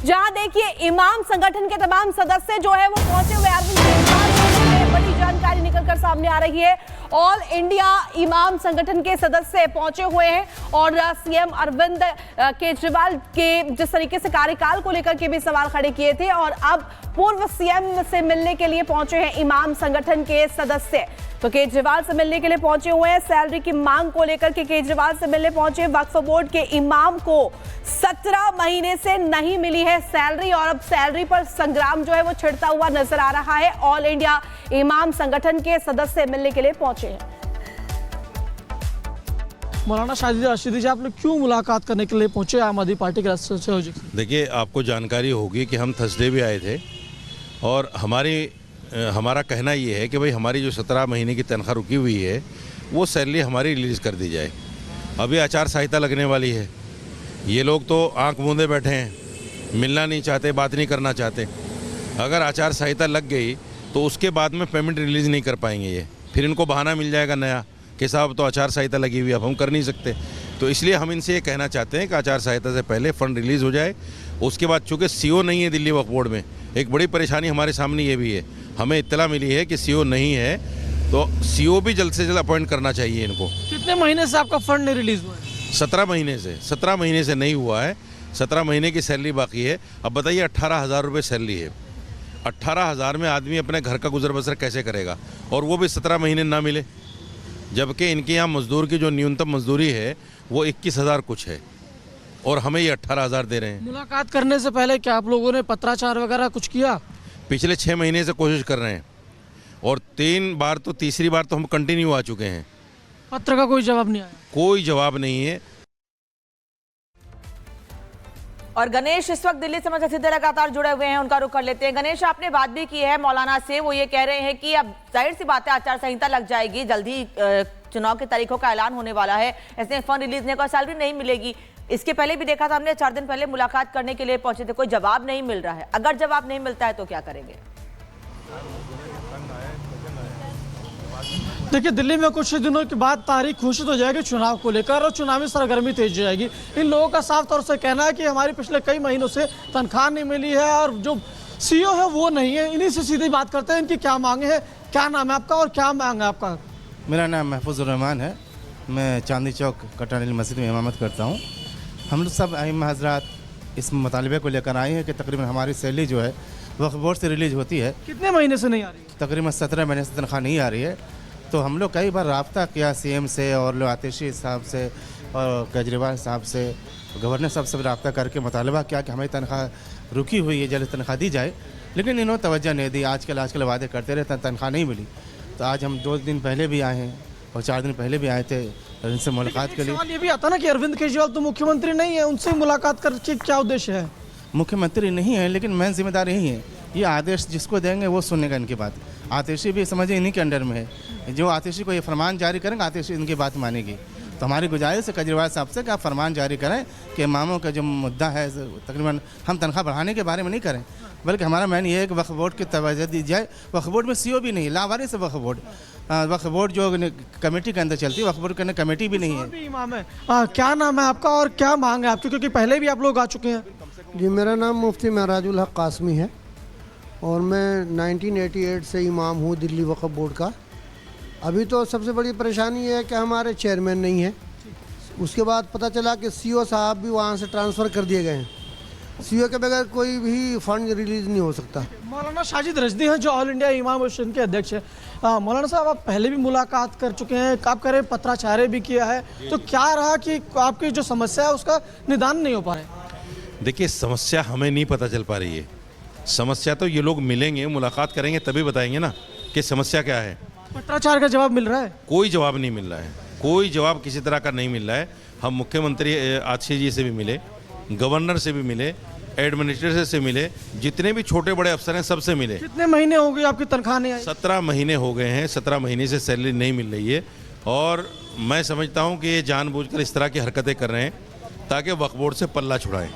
जहां देखिए इमाम संगठन के तमाम सदस्य जो है वो पहुंचे हुए अरविंद केजरीवाल, बड़ी जानकारी निकलकर सामने आ रही है। ऑल इंडिया इमाम संगठन के सदस्य पहुंचे हुए हैं और सीएम अरविंद केजरीवाल के जिस तरीके से कार्यकाल को लेकर के भी सवाल खड़े किए थे और अब पूर्व सीएम से मिलने के लिए पहुंचे हैं इमाम संगठन के सदस्य। तो केजरीवाल से मिलने के लिए पहुंचे हुए हैं, सैलरी की मांग को लेकर के केजरीवाल से मिलने पहुंचे। वक्फ बोर्ड के इमाम को 17 महीने से नहीं मिली है सैलरी और अब सैलरी पर संग्राम जो है वो छिड़ता हुआ नजर आ रहा है। ऑल इंडिया इमाम संगठन के सदस्य मिलने के लिए पहुंचे हैं। मौलाना शाहिद रशीदी जी, आप लोग क्यों मुलाकात करने के लिए पहुंचे आम आदमी पार्टी के राष्ट्रीय संयोजक? देखिए, आपको जानकारी होगी कि हम थर्सडे भी आए थे और हमारा कहना ये है कि भाई हमारी जो 17 महीने की तनख्वाह रुकी हुई है वो सैलरी हमारी रिलीज़ कर दी जाए। अभी आचार संहिता लगने वाली है, ये लोग तो आंख मूंदे बैठे हैं, मिलना नहीं चाहते, बात नहीं करना चाहते। अगर आचार संहिता लग गई तो उसके बाद में पेमेंट रिलीज़ नहीं कर पाएंगे ये, फिर इनको बहाना मिल जाएगा नया कि साहब तो आचार संहिता लगी हुई है, अब हम कर नहीं सकते। तो इसलिए हम इनसे ये कहना चाहते हैं कि आचार संहिता से पहले फ़ंड रिलीज़ हो जाए। उसके बाद चूँकि सीओ नहीं है दिल्ली वक्फ बोर्ड में, एक बड़ी परेशानी हमारे सामने ये भी है, हमें इत्तला मिली है कि सीओ नहीं है, तो सीओ भी जल्द से जल्द अपॉइंट करना चाहिए इनको। कितने महीने से आपका फंड नहीं रिलीज हुआ है? 17 महीने से नहीं हुआ है, 17 महीने की सैलरी बाकी है। अब बताइए 18,000 रुपये सैलरी है, 18,000 में आदमी अपने घर का गुजर बसर कैसे करेगा? और वो भी 17 महीने ना मिले, जबकि इनके यहाँ मजदूर की जो न्यूनतम मजदूरी है वो 21,000 कुछ है और हमें ये 18,000 दे रहे हैं। मुलाकात करने से पहले क्या आप लोगों ने पत्राचार वगैरह कुछ किया? पिछले 6 महीने से कोशिश कर रहे हैं और 3 बार तो तीसरी बार तो हम कंटिन्यू आ चुके हैं। पत्र का कोई जवाब नहीं आया? कोई जवाब नहीं है। और गणेश इस वक्त दिल्ली समाचार सीधे लगातार जुड़े हुए हैं, उनका रुख कर लेते हैं। गणेश, आपने बात भी की है मौलाना से, वो ये कह रहे हैं कि अब जाहिर सी बात है आचार संहिता लग जाएगी, जल्दी चुनाव की तारीखों का ऐलान होने वाला है, ऐसे फंड रिलीज नहीं होगा, सैलरी नहीं मिलेगी। इसके पहले भी देखा था हमने, 4 दिन पहले मुलाकात करने के लिए पहुंचे थे, कोई जवाब नहीं मिल रहा है। अगर जवाब नहीं मिलता है तो क्या करेंगे? देखिए, दिल्ली में कुछ दिनों के बाद तारीख घोषित हो जाएगी चुनाव को लेकर और चुनावी सरगर्मी तेज हो जाएगी। इन लोगों का साफ तौर से कहना है कि हमारी पिछले कई महीनों से तनख्वाह नहीं मिली है और जो सीईओ है वो नहीं है। इन्हीं से सीधी बात करते हैं, इनकी क्या मांगे हैं। क्या नाम है आपका और क्या मांग है आपका? मेरा नाम महफूजुर रहमान है, मैं चांदी चौक कटानी मस्जिद में इमामत करता हूँ। हम लोग सब अइम्मा हज़रात इस मुतालबे को लेकर आए हैं कि तकरीबन हमारी सैलरी जो है वक्फ बोर्ड से रिलीज़ होती है। कितने महीने से नहीं आ रही? तकरीबन 17 महीने से तनख्वाह नहीं आ रही है। तो हम लोग कई बार रब्ता किया सीएम से और लो आतिशी साहब से और केजरीवाल साहब से, गवर्नर साहब से रब्ता करके मुतालबा किया कि हमारी तनख्वाह रुकी हुई है, जल्द तनख्वाह दी जाए, लेकिन इन्होंने तवज्जो नहीं दी। आजकल वादे करते रहे, तनख्वाह नहीं मिली। तो आज हम 2 दिन पहले भी आए हैं और 4 दिन पहले भी आए थे इनसे मुलाकात के लिए। सवाल ये भी आता ना कि अरविंद केजरीवाल तो मुख्यमंत्री नहीं है, उनसे मुलाकात करके क्या उद्देश्य है? मुख्यमंत्री नहीं है लेकिन मेन जिम्मेदार यही है, ये आदेश जिसको देंगे वो सुनेगा इनकी बात। आतिशी भी समझे इन्हीं के अंडर में है, जो आतिशी को ये फरमान जारी करेंगे आतिशी इनकी बात मानेगी। तो हमारी गुजारिश है केजरीवाल साहब से कि आप फरमान जारी करें कि इमामों का जो मुद्दा है तकरीबन हम तनख्वाह बढ़ाने के बारे में नहीं करें, बल्कि हमारा मैन ये है कि वक्फ बोर्ड की तवज्जो दी जाए। वक्फ बोर्ड में सीईओ भी नहीं, लावारिस है वक्फ बोर्ड जो कमेटी के अंदर चलती है, वक्फ बोर्ड के अंदर कमेटी भी नहीं है। इमाम है। क्या नाम है आपका और क्या मांग है आपकी, क्योंकि पहले भी आप लोग आ चुके हैं? जी, मेरा नाम मुफ्ती महराजुल हक कासमी है और मैं 1988 से इमाम हूँ दिल्ली वक्फ बोर्ड का। अभी तो सबसे बड़ी परेशानी है कि हमारे चेयरमैन नहीं है। उसके बाद पता चला कि सीईओ साहब भी वहाँ से ट्रांसफ़र कर दिए गए हैं। सीईओ के बगैर कोई भी फंड रिलीज़ नहीं हो सकता। मौलाना शाहिद रशीदी हैं जो ऑल इंडिया इमाम एसोसिएशन के अध्यक्ष हैं। मौलाना साहब, आप पहले भी मुलाकात कर चुके हैं, आप कह रहे पत्राचार्य भी किया है, तो क्या रहा कि आपकी जो समस्या है उसका निदान नहीं हो पा रहा है? देखिए, समस्या हमें नहीं पता चल पा रही है। समस्या तो ये लोग मिलेंगे, मुलाकात करेंगे तभी बताएंगे ना कि समस्या क्या है। पत्राचार का जवाब मिल रहा है? कोई जवाब नहीं मिल रहा है, कोई जवाब किसी तरह का नहीं मिल रहा है। हम मुख्यमंत्री आतिशी जी से भी मिले, गवर्नर से भी मिले, एडमिनिस्ट्रेटर से मिले, जितने भी छोटे बड़े अफसर हैं सबसे मिले। कितने महीने हो गए आपकी तनख्वाह नहीं आई? 17 महीने हो गए हैं, 17 महीने से सैलरी नहीं मिल रही है और मैं समझता हूँ कि ये जानबूझकर इस तरह की हरकतें कर रहे हैं ताकि वक्फ बोर्ड से पल्ला छुड़ाएं।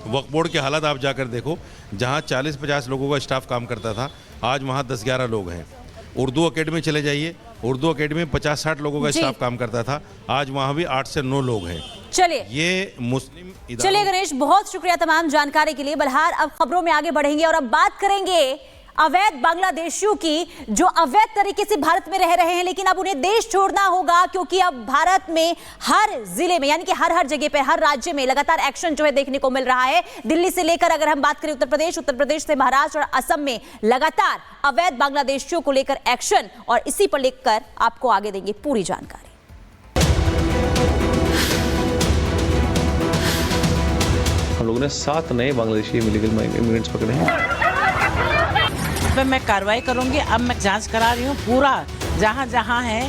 वक्फ बोर्ड की हालत आप जाकर देखो, जहाँ 40-50 लोगों का स्टाफ काम करता था, आज वहाँ 10-11 लोग हैं। उर्दू अकेडमी चले जाइए, उर्दू अकेडमी में 50-60 लोगों का स्टाफ काम करता था, आज वहाँ भी 8 से 9 लोग हैं। चलिए ये मुस्लिम इदारों- चलिए गणेश, बहुत शुक्रिया तमाम जानकारी के लिए। बलहार, अब खबरों में आगे बढ़ेंगे और अब बात करेंगे अवैध बांग्लादेशियों की, जो अवैध तरीके से भारत में रह रहे हैं, लेकिन अब उन्हें देश छोड़ना होगा, क्योंकि अब भारत में हर जिले में, यानी कि हर जगह पे, हर राज्य में लगातार एक्शन जो है देखने को मिल रहा है। दिल्ली से लेकर अगर हम बात करें उत्तर प्रदेश से महाराष्ट्र और असम में लगातार अवैध बांग्लादेशियों को लेकर एक्शन, और इसी पर लेकर आपको आगे देंगे पूरी जानकारी। हम लोगों ने 7 नए बांग्लादेशी इलीगल इमिग्रेंट्स पकड़े हैं। पे मैं कार्रवाई करूंगी। अब मैं जांच करा रही हूँ पूरा, जहां जहां है।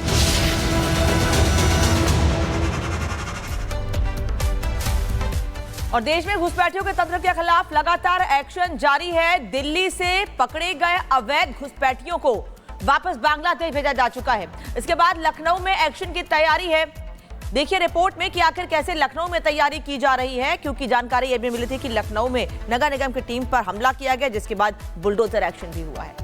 और देश में घुसपैठियों के तंत्र के खिलाफ लगातार एक्शन जारी है। दिल्ली से पकड़े गए अवैध घुसपैठियों को वापस बांग्लादेश भेजा जा चुका है। इसके बाद लखनऊ में एक्शन की तैयारी है। देखिए रिपोर्ट में कि आखिर कैसे लखनऊ में तैयारी की जा रही है, क्योंकि जानकारी यह भी मिली थी कि लखनऊ में नगर निगम की टीम पर हमला किया गया, जिसके बाद बुलडोजर एक्शन भी हुआ है।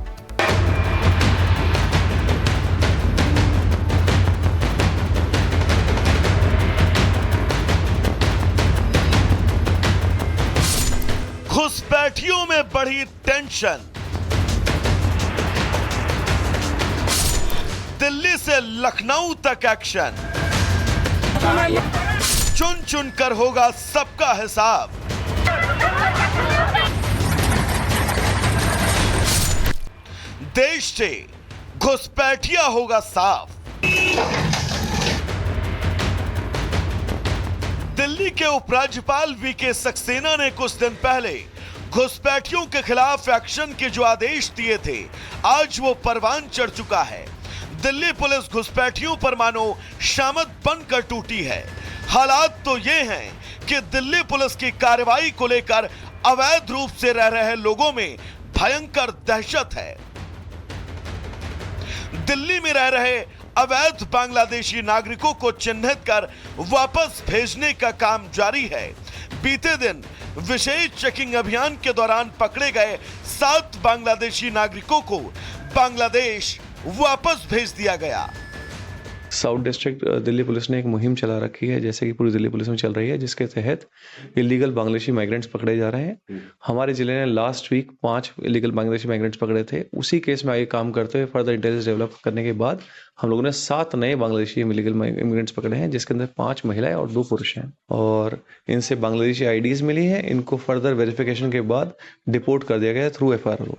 घुसपैठियों में बढ़ी टेंशन। दिल्ली से लखनऊ तक एक्शन। चुन चुन कर होगा सबका हिसाब। देश से घुसपैठिया होगा साफ। दिल्ली के उपराज्यपाल वीके सक्सेना ने कुछ दिन पहले घुसपैठियों के खिलाफ एक्शन के जो आदेश दिए थे, आज वो परवान चढ़ चुका है। दिल्ली पुलिस घुसपैठियों पर मानो शामत बनकर टूटी है। हालात तो ये हैं कि दिल्ली पुलिस की कार्रवाई को लेकर अवैध रूप से रह रहे लोगों में भयंकर दहशत है। दिल्ली में रह रहे अवैध बांग्लादेशी नागरिकों को चिन्हित कर वापस भेजने का काम जारी है। बीते दिन विशेष चेकिंग अभियान के दौरान पकड़े गए 7 बांग्लादेशी नागरिकों को बांग्लादेश वापस भेज दिया गया। साउथ डिस्ट्रिक्ट दिल्ली पुलिस ने एक मुहिम चला रखी है, जैसे कि पूरी दिल्ली पुलिस में चल रही है, जिसके तहत इलीगल बांग्लादेशी माइग्रेंट्स पकड़े जा रहे हैं। हमारे जिले ने last week 5 illegal Bangladeshi migrants पकड़े थे। उसी केस में आगे काम करते हुए फर्दर इंटेलिजेंस डेवलप करने के बाद हम लोगों ने 7 नए बांग्लादेशी इलीगल इमिग्रेंट्स पकड़े हैं, जिसके अंदर 5 महिलाएं और 2 पुरुष हैं। और इनसे बांग्लादेशी आईडीज मिली है। इनको फर्दर वेरिफिकेशन के बाद डिपोर्ट कर दिया गया थ्रू FIR।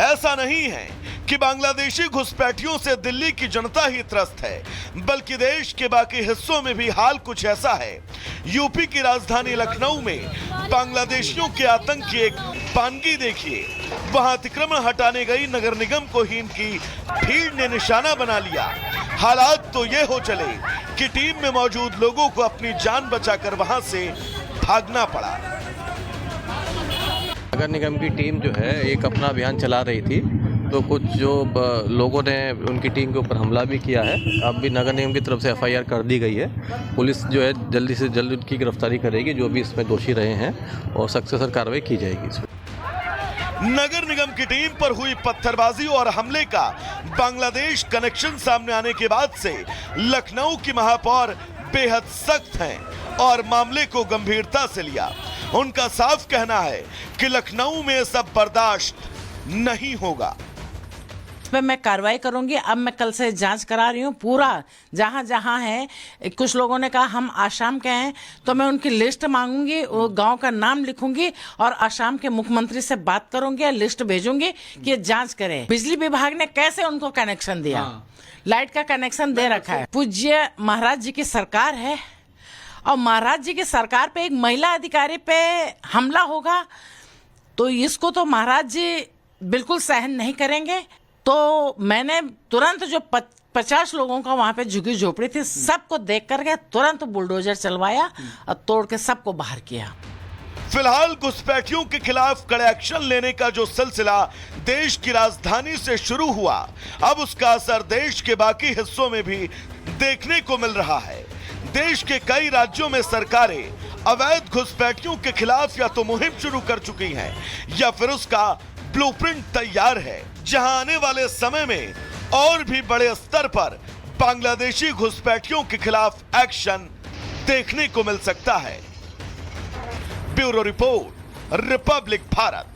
ऐसा नहीं है कि बांग्लादेशी घुसपैठियों से दिल्ली की जनता ही त्रस्त है, बल्कि देश के बाकी हिस्सों में भी हाल कुछ ऐसा है। यूपी की राजधानी लखनऊ में बांग्लादेशियों के आतंक की एक पानगी देखिए। वहां अतिक्रमण हटाने गई नगर निगम को ही इनकी भीड़ ने निशाना बना लिया। हालात तो ये हो चले कि टीम में मौजूद लोगों को अपनी जान बचाकर वहां से भागना पड़ा। नगर निगम की टीम जो है एक अपना अभियान चला रही थी, तो कुछ जो लोगों ने उनकी टीम के ऊपर हमला भी किया है। अब भी नगर निगम की तरफ से FIR कर दी गई है। पुलिस जो है जल्दी से जल्द उनकी गिरफ्तारी करेगी, जो भी इसमें दोषी रहे हैं, और सख्त से सख्त कार्रवाई की जाएगी इसमें। नगर निगम की टीम पर हुई पत्थरबाजी और हमले का बांग्लादेश कनेक्शन सामने आने के बाद से लखनऊ की महापौर बेहद सख्त हैं और मामले को गंभीरता से लिया। उनका साफ कहना है कि लखनऊ में सब बर्दाश्त नहीं होगा। इस पे मैं कार्रवाई करूंगी। अब मैं कल से जांच करा रही हूँ पूरा, जहां जहां है। कुछ लोगों ने कहा हम आसाम के हैं, तो मैं उनकी लिस्ट मांगूंगी, वो गांव का नाम लिखूंगी और आसाम के मुख्यमंत्री से बात करूंगी, लिस्ट भेजूंगी कि ये जांच करें। बिजली विभाग ने कैसे उनको कनेक्शन दिया, लाइट का कनेक्शन दे रखा है। पूज्य महाराज जी की सरकार है, और महाराज जी की सरकार पे एक महिला अधिकारी पे हमला होगा, तो इसको तो महाराज जी बिल्कुल सहन नहीं करेंगे। तो मैंने तुरंत जो 50 लोगों का वहां पे झुग्गी झोपड़ी थी, सबको देख करके तुरंत बुलडोजर चलवाया और तोड़ के सबको बाहर किया। फिलहाल घुसपैठियों के खिलाफ कड़े एक्शन लेने का जो सिलसिला देश की राजधानी से शुरू हुआ, अब उसका असर देश के बाकी हिस्सों में भी देखने को मिल रहा है। देश के कई राज्यों में सरकारें अवैध घुसपैठियों के खिलाफ या तो मुहिम शुरू कर चुकी हैं, या फिर उसका ब्लूप्रिंट तैयार है, जहां आने वाले समय में और भी बड़े स्तर पर बांग्लादेशी घुसपैठियों के खिलाफ एक्शन देखने को मिल सकता है। Bureau report, Republic Bharat.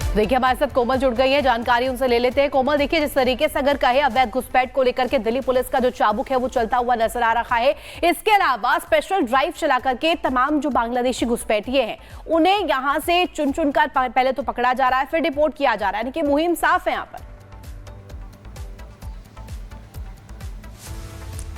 देखिए हमारे साथ कोमल जुड़ गई है, जानकारी उनसे ले लेते हैं। कोमल, देखिए जिस तरीके से अगर कहे अवैध घुसपैठ को लेकर के दिल्ली पुलिस का जो चाबुक है वो चलता हुआ नजर आ रहा है। इसके अलावा स्पेशल ड्राइव चला करके तमाम जो बांग्लादेशी घुसपैठिए हैं उन्हें यहां से चुन चुनकर पहले तो पकड़ा जा रहा है, फिर डिपोर्ट किया जा रहा है, यानी कि मुहिम साफ है यहां पर।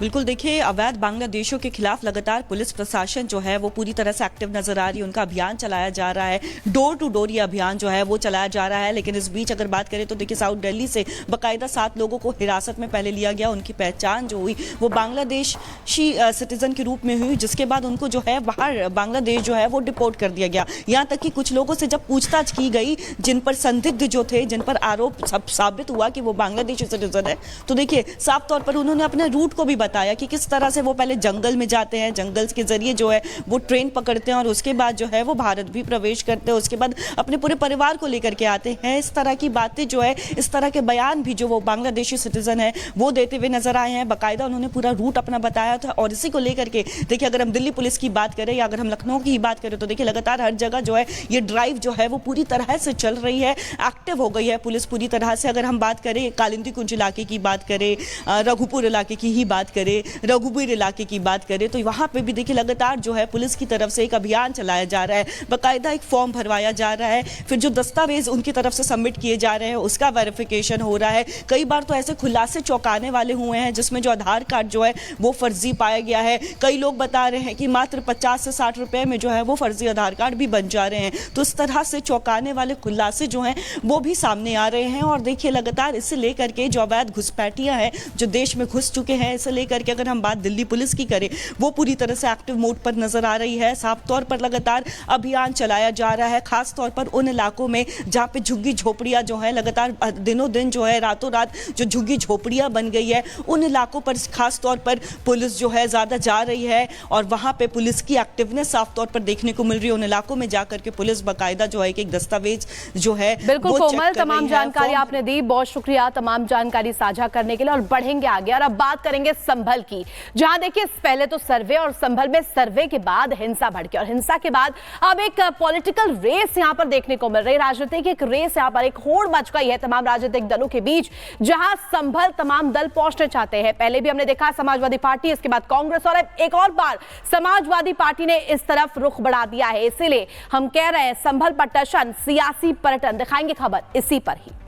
बिल्कुल, देखिए अवैध बांग्लादेशियों के खिलाफ लगातार पुलिस प्रशासन जो है वो पूरी तरह से एक्टिव नजर आ रही है। उनका अभियान चलाया जा रहा है, डोर टू डोर ये अभियान जो है वो चलाया जा रहा है। लेकिन इस बीच अगर बात करें तो देखिए साउथ दिल्ली से बाकायदा 7 लोगों को हिरासत में पहले लिया गया। उनकी पहचान जो हुई वो बांग्लादेशी सिटीजन के रूप में हुई, जिसके बाद उनको जो है बाहर बांग्लादेश जो है वो डिपोर्ट कर दिया गया। यहाँ तक कि कुछ लोगों से जब पूछताछ की गई जिन पर संदिग्ध जो थे, जिन पर आरोप साबित हुआ कि वो बांग्लादेशी सिटीजन है, तो देखिए साफ तौर पर उन्होंने अपने रूट को भी बताया कि किस तरह से वो पहले जंगल में जाते हैं, जंगल के जरिए जो है वो ट्रेन पकड़ते हैं और उसके बाद जो है वो भारत भी प्रवेश करते हैं, उसके बाद अपने पूरे परिवार को लेकर के आते हैं। इस तरह की बातें जो है, इस तरह के बयान भी जो वो बांग्लादेशी सिटीजन है वो देते हुए नजर आए हैं। बाकायदा उन्होंने पूरा रूट अपना बताया था और इसी को लेकर के देखिए अगर हम दिल्ली पुलिस की बात करें या अगर हम लखनऊ की बात करें तो देखिए लगातार हर जगह जो है ये ड्राइव जो है वो पूरी तरह से चल रही है, एक्टिव हो गई है पुलिस पूरी तरह से। अगर हम बात करें कालिंदी कुंज इलाके की बात करें, रघुपुर इलाके की ही बात करें, रघुबीर इलाके की बात करें तो वहां पे भी देखिए लगातार जो है पुलिस की तरफ से एक अभियान चलाया जा रहा है, बाकायदा एक फॉर्म भरवाया जा रहा है, फिर जो दस्तावेज उनकी तरफ से सबमिट किए जा रहे हैं उसका वेरिफिकेशन हो रहा है। कई बार तो ऐसे खुलासे चौंकाने वाले हुए हैं जिसमें जो आधार कार्ड जो है वो फर्जी पाया गया है। कई लोग बता रहे हैं कि मात्र 50 से 60 रुपए में जो है वो फर्जी आधार कार्ड भी बन जा रहे हैं। तो इस तरह से चौंकाने वाले खुलासे जो हैं वो भी सामने आ रहे हैं। और देखिए लगातार इसे लेकर के जो अवैध घुसपैठियां हैं जो देश में घुस चुके हैं, इसे लेकर के अगर हम बात दिल्ली पुलिस की करें वो पूरी तरह से एक्टिव मोड पर नजर आ रही है। साफ तौर पर लगातार अभियान चलाया जा रहा है, खास तौर पर उन इलाकों में जहां पे झुग्गी झोपड़ियां जो है लगातार दिनों दिन जो है रातों रात जो झुग्गी झोपड़ियां बन गई है, उन इलाकों पर खास तौर पर पुलिस जो है ज्यादा जा रही है और वहां पे पुलिस की एक्टिवनेस साफ तौर पर देखने को मिल रही है। उन इलाकों में जाकर के पुलिस बाकायदा जो है एक दस्तावेज जो है बिल्कुल कोमल, तमाम जानकारी आपने दी, बहुत शुक्रिया तमाम जानकारी साझा करने के लिए। और बढ़ेंगे आगे और अब बात करेंगे संभल की, जहां देखिए पहले तो सर्वे और संभल में सर्वे के बाद हिंसा भड़की और हिंसा के बाद अब एक पॉलिटिकल रेस यहां पर देखने को मिल रही है, राजनीतिक एक रेस यहां पर एक होड़ मच गई है तमाम राजनीतिक दलों के बीच, जहां संभल तमाम दल पहुंचना चाहते हैं। पहले भी हमने देखा समाजवादी पार्टी, इसके बाद कांग्रेस और एक और बार समाजवादी पार्टी ने इस तरफ रुख बढ़ा दिया है। इसीलिए हम कह रहे हैं संभल पटसन सियासी पर्यटन, दिखाएंगे खबर इसी पर ही।